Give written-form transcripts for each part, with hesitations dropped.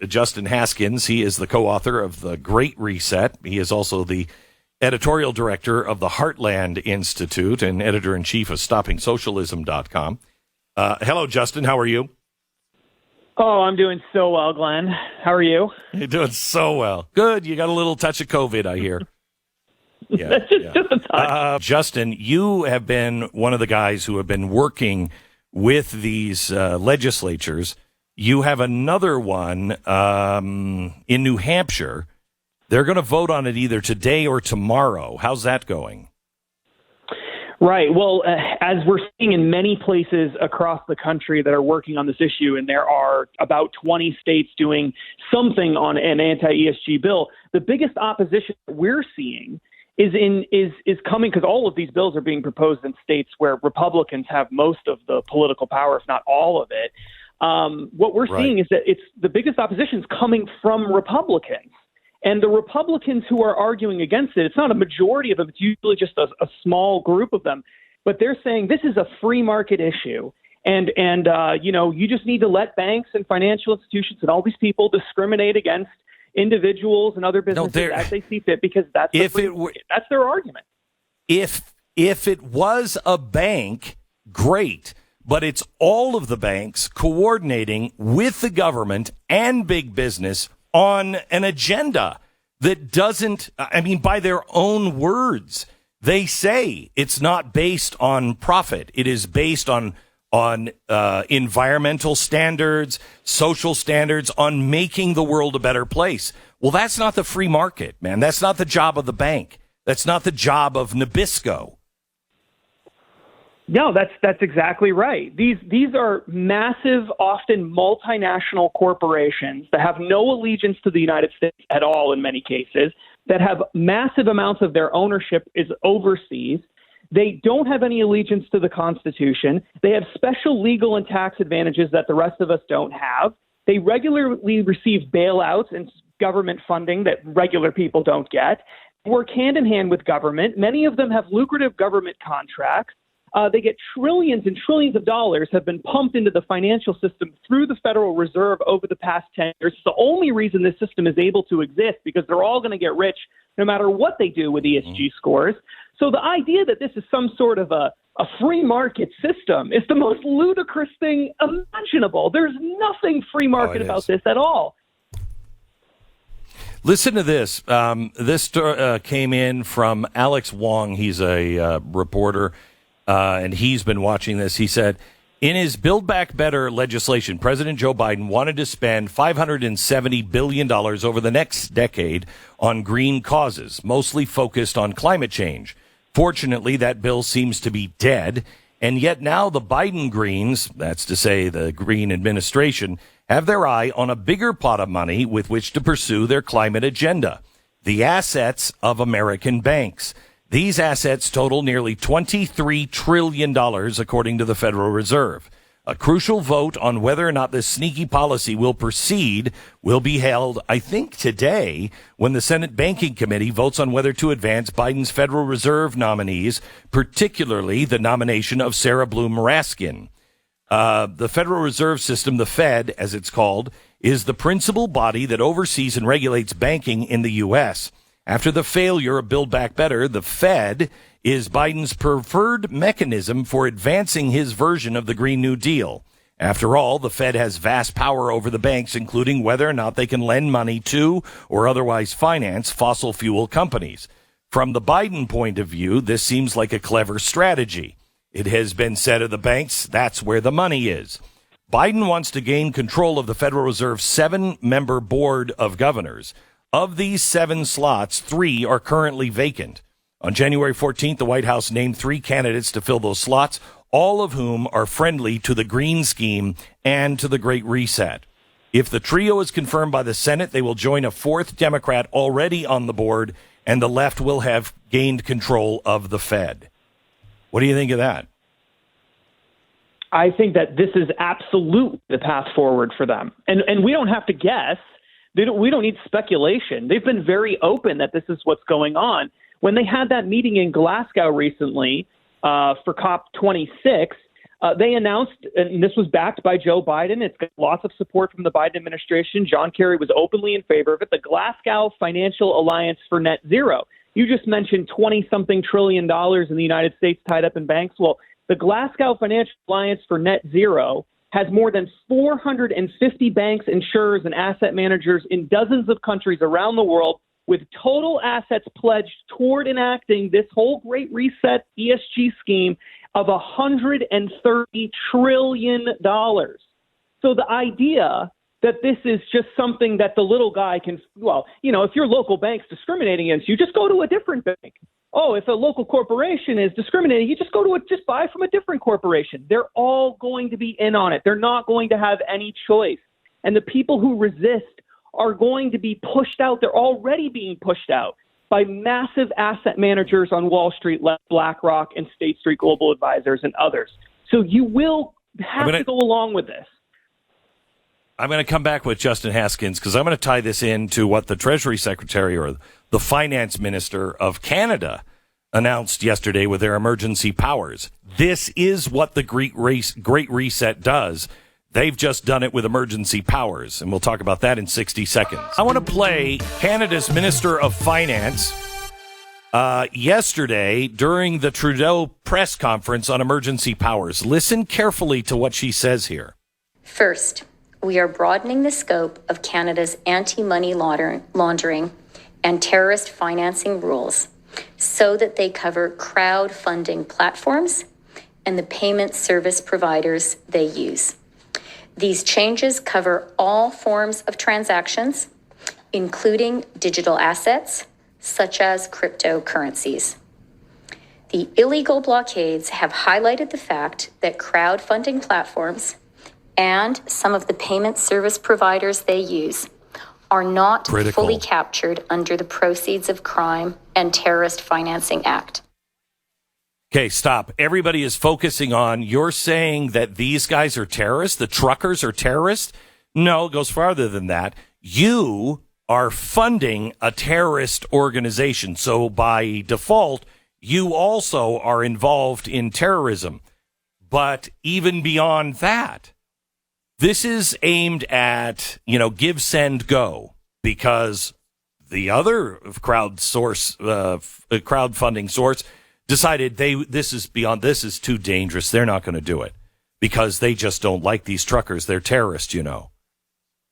Justin Haskins. He is the co-author of The Great Reset. He is also the editorial director of the Heartland Institute and editor-in-chief of StoppingSocialism.com. Hello, Justin. How are you? Oh, I'm doing so well, Glenn. How are you? You're doing so well. Good. You got a little touch of COVID, I hear. Yeah, just a touch. Justin, you have been one of the guys who have been working with these legislatures. You have another one in New Hampshire. They're going to vote on it either today or tomorrow. How's that going? Right. Well, as we're seeing in many places across the country that are working on this issue, and there are about 20 states doing something on an anti-ESG bill, the biggest opposition that we're seeing is coming because all of these bills are being proposed in states where Republicans have most of the political power, if not all of it. What we're seeing is that it's the biggest opposition is coming from Republicans. And the Republicans who are arguing against it, it's not a majority of them. It's usually just a small group of them. But they're saying this is a free market issue. And you just need to let banks and financial institutions and all these people discriminate against individuals and other businesses as they see fit, because that's their argument. If it was a bank, great. But it's all of the banks coordinating with the government and big business on an agenda that doesn't, by their own words, they say it's not based on profit. It is based on environmental standards, social standards, on making the world a better place. Well, that's not the free market, man. That's not the job of the bank. That's not the job of Nabisco. No, that's exactly right. These are massive, often multinational corporations that have no allegiance to the United States at all in many cases, that have massive amounts of their ownership is overseas. They don't have any allegiance to the Constitution. They have special legal and tax advantages that the rest of us don't have. They regularly receive bailouts and government funding that regular people don't get. Work hand in hand with government. Many of them have lucrative government contracts. They get trillions and trillions of dollars have been pumped into the financial system through the Federal Reserve over the past 10 years. It's the only reason this system is able to exist, because they're all going to get rich no matter what they do with ESG scores. So the idea that this is some sort of a free market system is the most ludicrous thing imaginable. There's nothing free market about this at all. Listen to this. This came in from Alex Wong. He's a reporter. And he's been watching this. He said, in his Build Back Better legislation, President Joe Biden wanted to spend $570 billion over the next decade on green causes, mostly focused on climate change. Fortunately, that bill seems to be dead. And yet now the Biden Greens, that's to say the Green administration, have their eye on a bigger pot of money with which to pursue their climate agenda, the assets of American banks. These assets total nearly $23 trillion, according to the Federal Reserve. A crucial vote on whether or not this sneaky policy will proceed will be held, I think, today, when the Senate Banking Committee votes on whether to advance Biden's Federal Reserve nominees, particularly the nomination of Sarah Bloom Raskin. The Federal Reserve System, the Fed, as it's called, is the principal body that oversees and regulates banking in the U.S., After the failure of Build Back Better, the Fed is Biden's preferred mechanism for advancing his version of the Green New Deal. After all, the Fed has vast power over the banks, including whether or not they can lend money to or otherwise finance fossil fuel companies. From the Biden point of view, this seems like a clever strategy. It has been said of the banks, that's where the money is. Biden wants to gain control of the Federal Reserve's 7-member board of governors. Of these 7 slots, 3 are currently vacant. On January 14th, the White House named 3 candidates to fill those slots, all of whom are friendly to the Green Scheme and to the Great Reset. If the trio is confirmed by the Senate, they will join a 4th Democrat already on the board, and the left will have gained control of the Fed. What do you think of that? I think that this is absolutely the path forward for them. And we don't have to guess. We don't need speculation. They've been very open that this is what's going on. When they had that meeting in Glasgow recently for COP26, They announced, and this was backed by Joe Biden. It's got lots of support from the Biden administration. John Kerry was openly in favor of it. The Glasgow Financial Alliance for Net Zero. You just mentioned 20-something trillion dollars in the United States tied up in banks. Well, the Glasgow Financial Alliance for Net Zero has more than 450 banks, insurers, and asset managers in dozens of countries around the world, with total assets pledged toward enacting this whole Great Reset ESG scheme of $130 trillion. So the idea that this is just something that the little guy can, well, you know, if your local bank's discriminating against you, just go to a different bank. Oh, if a local corporation is discriminating, you just just buy from a different corporation. They're all going to be in on it. They're not going to have any choice. And the people who resist are going to be pushed out. They're already being pushed out by massive asset managers on Wall Street, like BlackRock and State Street Global Advisors and others. So you will have to go along with this. I'm going to come back with Justin Haskins because I'm going to tie this into what the Treasury Secretary or the Finance Minister of Canada announced yesterday with their emergency powers. This is what the Great Reset does. They've just done it with emergency powers, and we'll talk about that in 60 seconds. I want to play Canada's Minister of Finance yesterday during the Trudeau press conference on emergency powers. Listen carefully to what she says here. First, we are broadening the scope of Canada's anti-money laundering and terrorist financing rules so that they cover crowdfunding platforms and the payment service providers they use. These changes cover all forms of transactions, including digital assets, such as cryptocurrencies. The illegal blockades have highlighted the fact that crowdfunding platforms and some of the payment service providers they use are not fully captured under the Proceeds of Crime and Terrorist Financing Act. Okay, stop. Everybody is focusing on, you're saying that these guys are terrorists? The truckers are terrorists? No, it goes farther than that. You are funding a terrorist organization. So by default, you also are involved in terrorism. But even beyond that, this is aimed at, give, send, go, because the other crowdfunding source decided this is too dangerous. They're not going to do it because they just don't like these truckers. They're terrorists,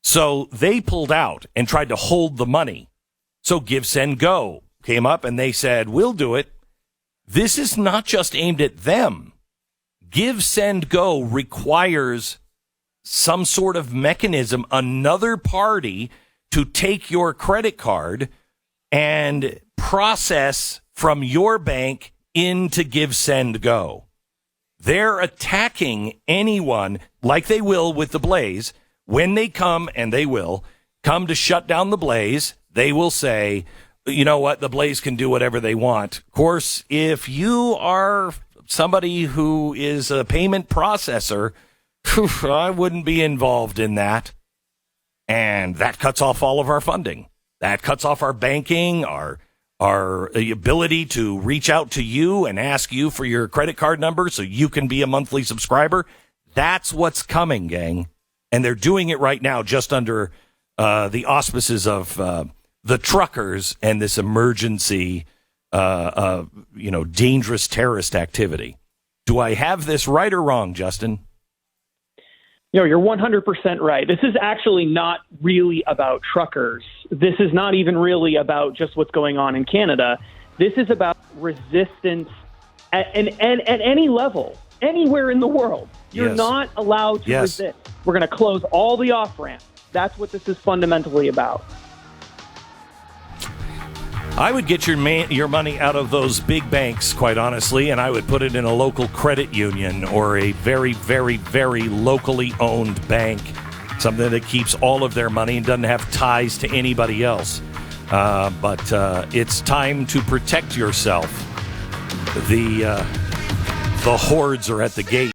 So they pulled out and tried to hold the money. So Give, Send, Go came up and they said, we'll do it. This is not just aimed at them. Give, Send, Go requires some sort of mechanism, another party to take your credit card and process from your bank into Give, Send, Go. They're attacking anyone like they will with the Blaze. When they come, and they will, come to shut down the Blaze, they will say, you know what, the Blaze can do whatever they want. Of course, if you are somebody who is a payment processor, I wouldn't be involved in that. And that cuts off all of our funding. That cuts off our banking, our ability to reach out to you and ask you for your credit card number so you can be a monthly subscriber. That's what's coming, gang. And they're doing it right now just under the auspices of the truckers and this emergency, dangerous terrorist activity. Do I have this right or wrong, Justin? You're 100% right. This is actually not really about truckers. This is not even really about just what's going on in Canada. This is about resistance at any level, anywhere in the world. You're not allowed to resist. We're going to close all the off-ramps. That's what this is fundamentally about. I would get your money out of those big banks, quite honestly, and I would put it in a local credit union or a very, very, very locally owned bank, something that keeps all of their money and doesn't have ties to anybody else. But it's time to protect yourself. The hordes are at the gate.